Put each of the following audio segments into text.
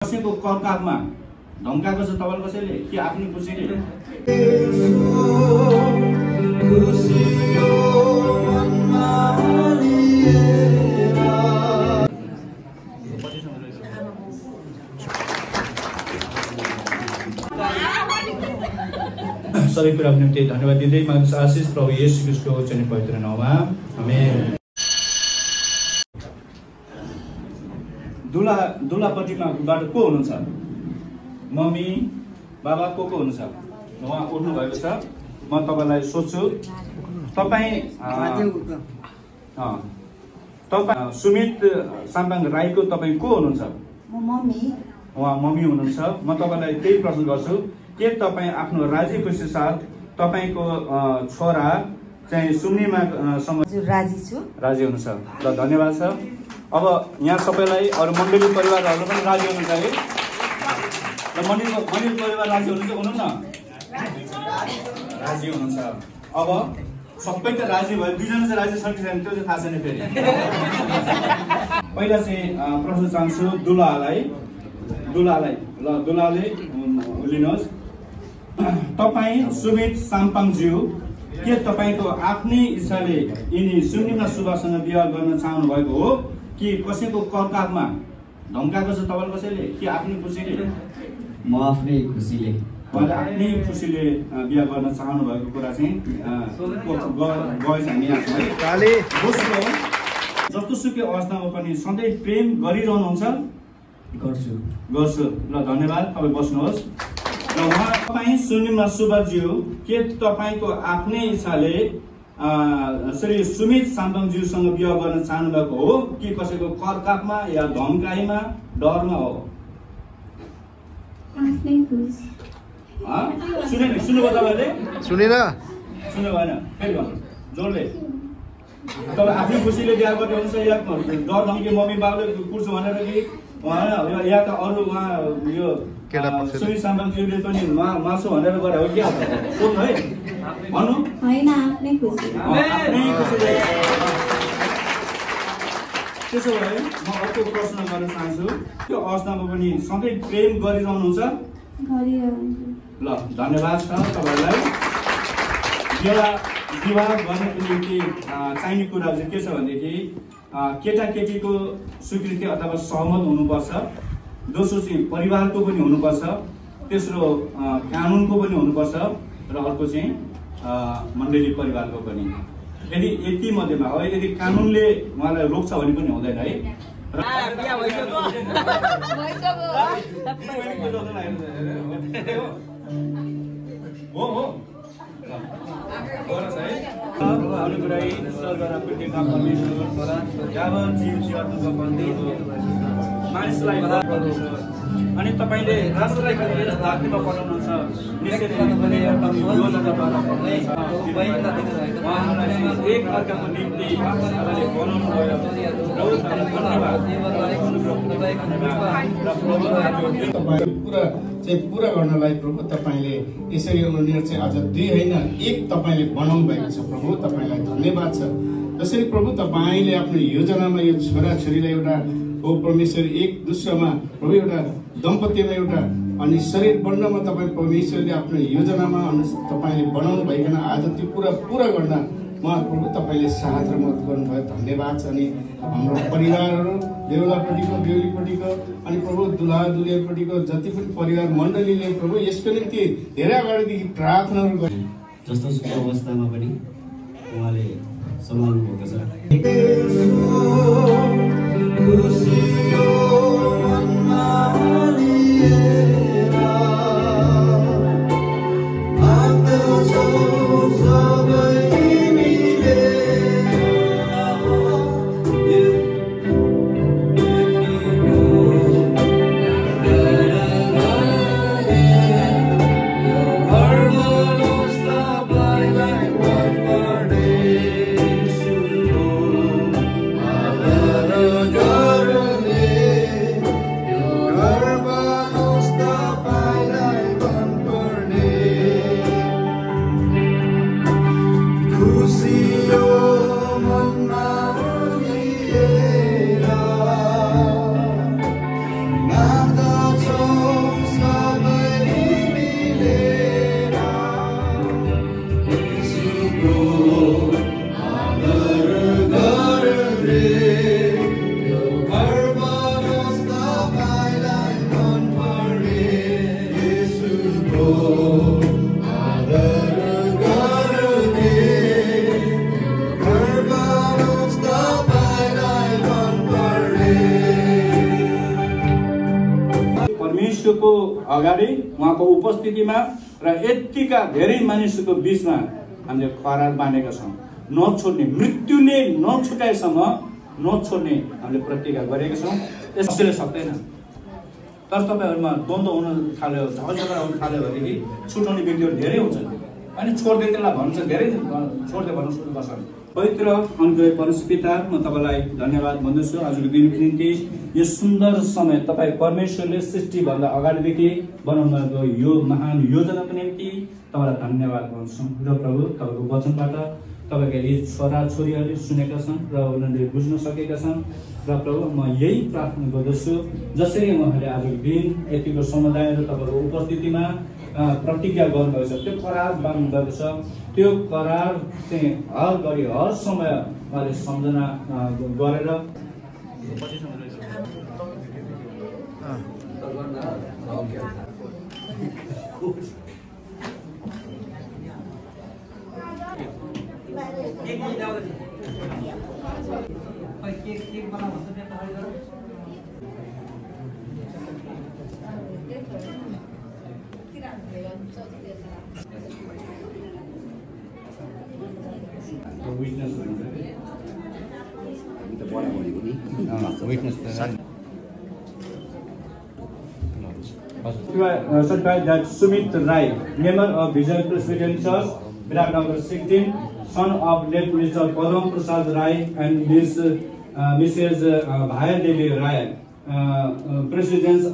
कसैको करकापमा धम्काएको छ तपाईले कसैले कि आफ्नै खुसीले सबै कुराको निम्ति धन्यवाद दिँदै मानिस आशिष प्रभु येशू ख्रीष्टको चाहिँ पवित्र नाममा आमेन। दुलापट्टिबाट को हुनुहुन्छ? मम्मी बाबा को हुनुहुन्छ? उहाँ उठ्नु भएको छ। म तपाईलाई सोध्छु, तपाईँ सुमित साम्पाङ राईको तपाईँ को हुनुहुन्छ? उहाँ मम्मी हुनुहुन्छ। म तपाईँलाई त्यही प्रश्न गर्छु, के तपाईँ आफ्नो राजी खुसी साथ तपाईँको छोरा चाहिँ सुम्निमा सँग राजी छु? राजी हुनुहुन्छ। ल धन्यवाद छ। अब यहाँ सबैलाई अरू मण्डली परिवारहरू पनि राजी हुनुहुन्छ है? र मण्डली परिवार राजी हुनुहुन्छ? हुनु न, राजी हुनुहुन्छ। अब सबै त राजी भयो, दुईजना चाहिँ राजी छ कि छैन त्यो चाहिँ थाहा छैन फेरि। पहिला चाहिँ प्रश्न चाहन्छु दुलालाई। ल दुलाले लिनुहोस्। तपाईँ सुमित साम्पाङज्यू के तपाईँको आफ्नै इच्छाले यिनी सुम्निमा सुब्बासँग विवाह गर्न चाहनु भएको हो कि कसैको करकापमा धम्काएको छ तपाईले कसैले कि आफ्नै खुसीले? म आफ्नै खुसीले, उहाँले आफ्नै खुसीले बिहा गर्न चाहनु भएको कुरा चाहिँ गएछ हामी है। दोस्रो, जस्तोसुकै अवस्थामा पनि सधैँ प्रेम गरिरहनुहुन्छ? गर्छु। ल धन्यवाद, तपाईँ बस्नुहोस्। र उहाँ तपाईँ सुम्निमा सुब्बाज्यू के तपाईँको आफ्नै इच्छाले श्री सुमित साम्पाङज्यूसँग विवाह गर्न चाहनु भएको हो कि कसैको करकापमा या धम्काइमा डरमा हो? सुन्नुभयो तपाईँले? सुन्नु भएन? फेरि भन्नु जोडले। तपाईँ आफ्नै खुसीले बिहा गर्ने हुन्छ या डर धम्की मम्मी बाबुले पुर्छु भनेर कि या त अरू उहाँ यो सुमित साम्पाङज्यूले पनि मासु भनेर गरे हो क्या? सोध्नु है, भन्नु। आफ्नै खुसीले। त्यसो भए म अर्को प्रश्न गर्न चाहन्छु, त्यो अवस्थामा पनि सधैँ प्रेम गरिरहनुहुन्छ? ल धन्यवाद छ तपाईँलाई। विवाह गर्नको निम्ति चाहिने कुरा चाहिँ के छ भनेदेखि केटाकेटीको स्वीकृति अथवा सहमत हुनुपर्छ। दोस्रो चाहिँ परिवारको पनि हुनुपर्छ। तेस्रो कानुनको पनि हुनुपर्छ र अर्को चाहिँ मण्डली परिवारको पनि। यदि यति मध्येमा अब यदि कानुनले उहाँलाई रोक्छ भने पनि हुँदैन है। मानिसलाई अनि तपाईँले राष्ट्रलाई धरतीमा पठाउनुहुन्छ, निश्चय एक अर्काको निम्ति पुरा गर्नलाई प्रभु तपाईँले यसरी उनीहरू चाहिँ अझ दुई होइन एक तपाईँले बनाउनु भएको छ। प्रभु तपाईँलाई धन्यवाद छ। जसरी प्रभु तपाईँले आफ्नो योजनामा यो छोराछोरीलाई एउटा हो परमेश्वर एक दोस्रोमा प्रभु एउटा दम्पत्यमा एउटा अनि शरीर बन्नमा तपाईँ परमेश्वरले आफ्नो योजनामा तपाईँले बनाउनु भइकन आज त्यो पुरा गर्न उहाँ प्रभु तपाईँले साथ र मद्दत गर्नुभयो। धन्यवाद छ। अनि हाम्रो परिवारहरू बेहुलापट्टिको बेहुलीपट्टिको अनि प्रभु दुल्हा दुल्हीपट्टिको जति पनि परिवार मण्डलीले प्रभु यसको निम्ति धेरै अगाडिदेखि प्रार्थनाहरू गरे। जस्तो अवस्थामा पनि उहाँले सम्हाल्नु भएको छ। Agar परमेश्वरको अगाडि उहाँको उपस्थितिमा र यतिका धेरै मानिसहरूको बीचमा हामीले करार बाँधेका छौँ। नछोड्ने, मृत्युले नछुटाएसम्म नछोड्ने हामीले प्रतिज्ञा गरेका छौँ। त्यसले सक्दैन। तर तपाईँहरूमा द्वन्द्व हुन थाल्यो, झगडा हुन थाल्यो भनेदेखि छुटाउने व्यक्तिहरू धेरै हुन्छन् अनि छोड्दै त्यसलाई भन्छ, धेरै छोड्दै भन्नु सुरु गर्छन्। पवित्र अनुग्रह परमेश्वर पिता, म तपाईँलाई धन्यवाद भन्दछु आजको दिनको निम्ति। यो सुन्दर समय तपाईँ परमेश्वरले सृष्टिभन्दा अगाडिदेखि बनाउनु भएको यो महान योजनाको निम्ति तपाईँलाई धन्यवाद भन्छौँ। र प्रभु तपाईँको वचनबाट तपाईँका यी छोरा छोरीहरूले सुनेका छन् र उनीहरूले बुझ्न सकेका छन्। र प्रभु म यही प्रार्थना गर्दछु जसरी उहाँले आजको दिन यतिको समुदाय र तपाईँको उपस्थितिमा प्रतिज्ञा गर्नुभएको छ, त्यो करार बाँध्नुभएको छ, त्यो करार चाहिँ हर घडी हर समय उहाँले सम्झना गरेर certified that Sumit Rai, member of Vision Presbyterian Church, Viratnagar 16, son of late Mr. Padam Prasad Rai and Mrs. Bhaya Devi Rai, residents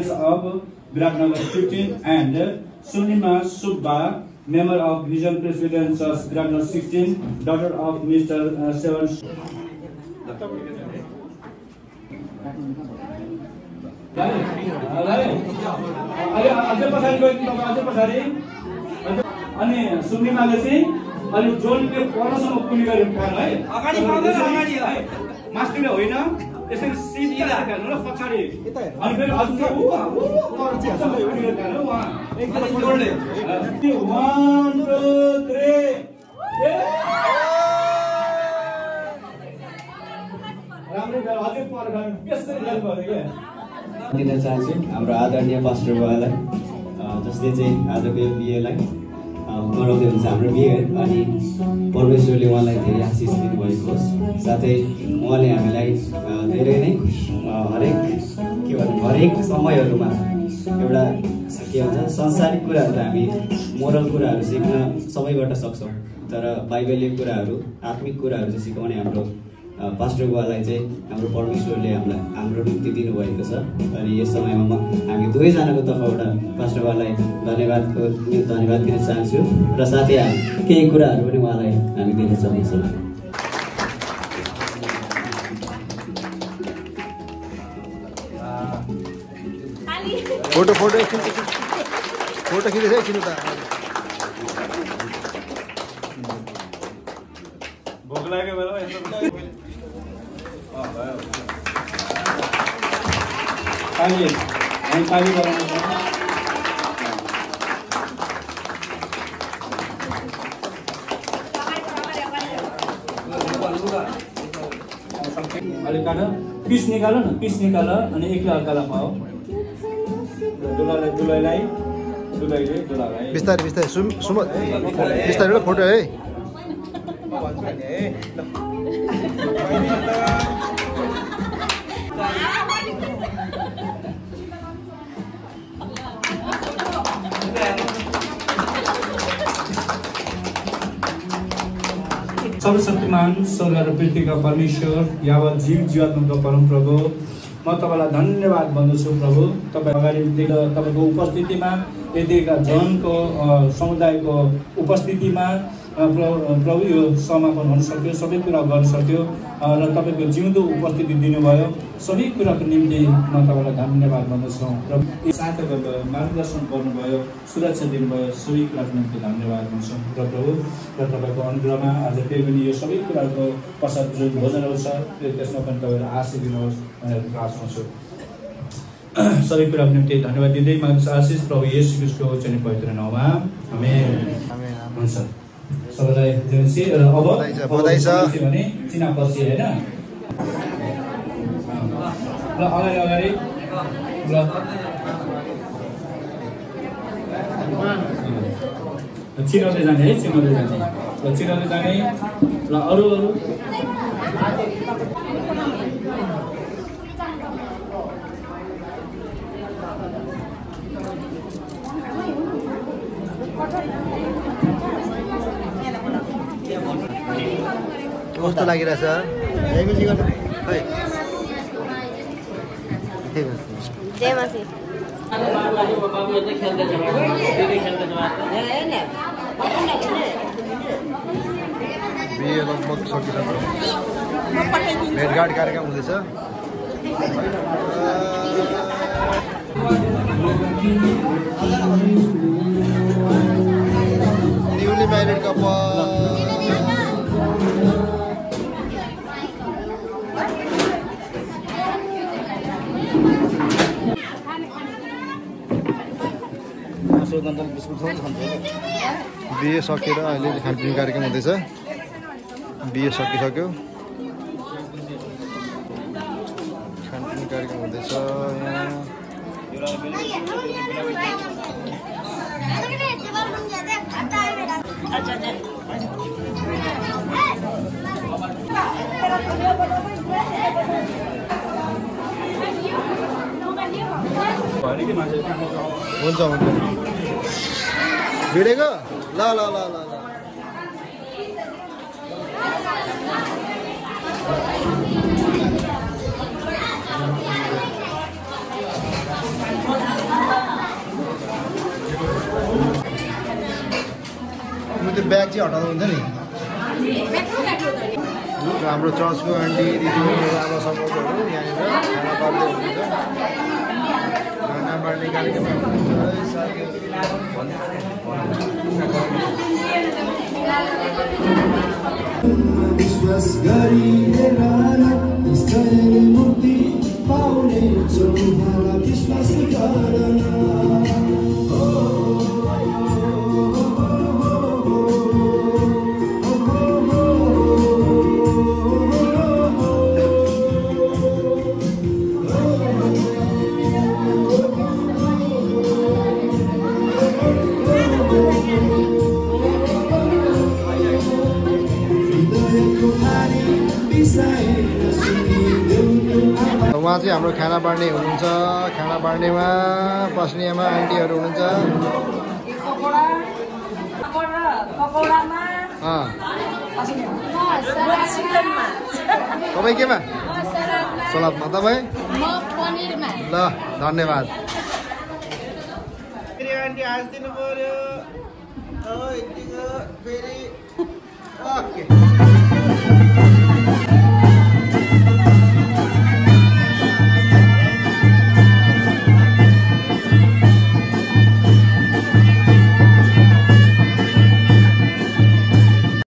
of Viratnagar 15, and Sunima Subba, member of Vision Presbyterian Church, Viratnagar 16, daughter of Mr. Sevan. अनि सुन्नेमाले चाहिँ अलि जोडले परसम्म पुग्ने गरी पर्नु है, अगाडि बढ्दैन, अगाडि है मास्टरले होइन, यसरी सिधा राख्नु र पछाडी अनि फेरि अझ चाहिँ परसम्म पुग्ने गरी वहाँ एकदम जोडले 1 2 3 राम्रो गरे अझै परखान त्यसरी गर्नुपर्छ के दिन चाहन्छु हाम्रो आदरणीय पास्टर बाबालाई, जसले चाहिँ आजको यो बिहेलाई गराउँदै हुन्छ हाम्रो बिहे, अनि परमेश्वरले उहाँलाई धेरै आशिष दिनुभएको होस्। साथै उहाँले हामीलाई धेरै नै हरेक समयहरूमा एउटा के भन्छ संसारिक कुराहरू हामी मोरल कुराहरू सिक्न सबैबाट सक्छौँ, तर बाइबलीय कुराहरू आत्मिक कुराहरू चाहिँ सिकाउने हाम्रो पास्टर बुवालाई चाहिँ हाम्रो परमेश्वरले हाम्रो निम्ति दिनुभएको छ। अनि यस समयमा हामी दुवैजनाको तर्फबाट पास्टर बुवालाई धन्यवाद दिन चाहन्छु र साथै केही कुराहरू पनि उहाँलाई हामी दिन चाहन्छौँ। फोटो खिचेछ एकछिन त भोक लागेको बेला पिस निकाल न, पिस निकाल अनि एक्लै अर्कालाई पाओ, दुलाइले बिस्तारै बिस्तारै फोटो है। सर्वशक्तिमान स्वर्ग र पृथ्वीका परमेश्वर, यावत जीव जीवात्माका परम प्रभु, म तपाईँलाई धन्यवाद भन्दछु प्रभु। तपाईँ अगाडि तपाईँको उपस्थितिमा यतिका जनको समुदायको उपस्थितिमा प्रभु यो समापन हुन सक्यो, सबै कुरा गर्न सक्यो र तपाईँको जिउँदो उपस्थिति दिनुभयो। सबै कुराको निम्ति म तपाईँलाई धन्यवाद भन्दछु। र सहायता गर्नुभयो, मार्गदर्शन गर्नुभयो, सुरक्षा दिनुभयो, सबै कुराको निम्ति धन्यवाद भन्छौँ। र प्रभु र तपाईँको अनुग्रहमा आज फेरि पनि यो सबै कुराको पश्चात जो भोजनहरू छ त्यसमा पनि तपाईँहरू आशिष दिनुहोस् भनेर प्रार्थना छु। सबै कुराको निम्ति धन्यवाद दिँदै माग्छु आशिष प्रभु येशू ख्रीष्टको चाहिँ पवित्र नाममा आमेन। हुन्छ सबैलाई देउसी र अब भने चिनापछि होइन र अगाडि चिनाउँदै जाने है, चिनाउँदै जाने ल, चिनाउँदै जाने ल। अरू कस्तो लागिरहेछ? बिहे लगभग सकिसक्यो। भेटघाट कार्यक्रम हुँदैछ। न्युली म्यारिड कपल बिहे सकेर अहिले खानपिन कार्यक्रम हुँदैछ। बिहे सकिसक्यो, खानपिन कार्यक्रम हुँदैछ यहाँ। हुन्छ हुन्छ भिडेको ल ल ल ल त्यो ब्याग चाहिँ हटाउनु हुन्छ नि। हाम्रो चर्चको आन्टी दिदीबहिनी आमा समूहहरू यहाँनिर खाना बाँड्दै हुनुहुन्छ। खाना बाँड्ने कार्यक्रम विश्वास गरिएर मुक्ति पाउने विश्वास गर्न। उहाँ चाहिँ हाम्रो खाना बाँड्ने हुनुहुन्छ। खाना बाँड्नेमा पस्नेमा आन्टीहरू हुनुहुन्छ। तपाईँ केमा? सलादमा। तपाईँ? ल धन्यवाद। आन्टी हालिदिनु पर्यो। ओके